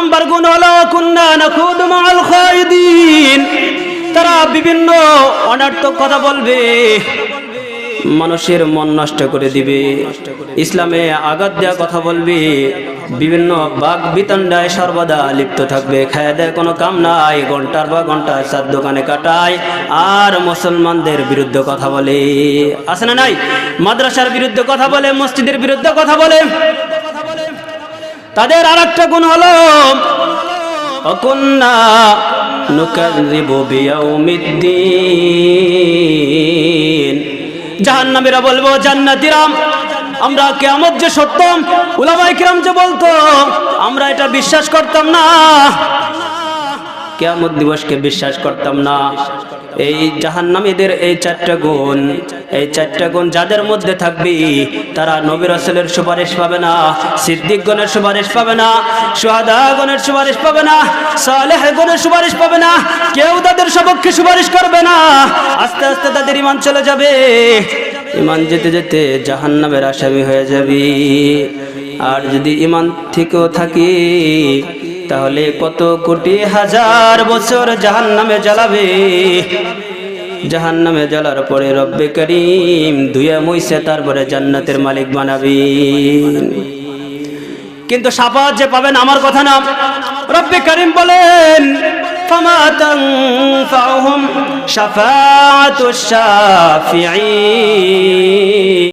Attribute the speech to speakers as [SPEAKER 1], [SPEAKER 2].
[SPEAKER 1] Number গুণ হলো কুন্না নাখুদু মাআল খায়দিন, তারা বিভিন্ন অনর্থক কথা বলবে, মানুষের মন নষ্ট করে দিবে, ইসলামে আঘাত দেওয়া কথা বলবে, বিভিন্ন বাক বিতণ্ডায় সর্বদা লিপ্ত থাকবে, খায় দেয় কোনো কাম নাই, ঘন্টার বা ঘন্টা চার দোকানে কাটায়, আর মুসলমানদের বিরুদ্ধে কথা বলে। আছে না নাই? মাদ্রাসার বিরুদ্ধে কথা বলে, মসজিদের বিরুদ্ধে কথা বলে। তাদের আরেকটা গুণ হলো অকুন্না নুকাযযিবু বিয়াউমিদ্দিন, জাহান্নামীরা বলবো জান্নাতীরা আমরা কিয়ামত যে সত্য, উলামায়ে কিরাম যে বলতো আমরা এটা বিশ্বাস করতাম না, কিয়ামত দিবসকে বিশ্বাস করতাম না। এই জাহান্নামীদের এই চারটা গুণ যাদের মধ্যে থাকবে তারা নবী রাসূলের সুপারিশ পাবে না, সিদ্দিকগণের সুপারিশ পাবে না, শুহাদাগণের সুপারিশ পাবে না, সালেহগণের সুপারিশ পাবে না, কেউ তাদের সপক্ষে সুপারিশ করবে না। আস্তে আস্তে তাদের ঈমান চলে যাবে, ঈমান যেতে যেতে জাহান্নামের আসামি হয়ে যাবে। আর যদি ঈমান থেকেও থাকি তাহলে কত কোটি হাজার বছর জাহান্নামে জ্বালাবে। জাহান্নামে জ্বালার পরে রব্বে করিম ধুয়ে মুইছে তারপরে জান্নাতের মালিক বানাবেন। কিন্তু শাফাআত যে পাবেন আমার কথা না, রব্বে করিম বলেন ফামা তানফাউহুম শাফাআতুশ শাফিঈন।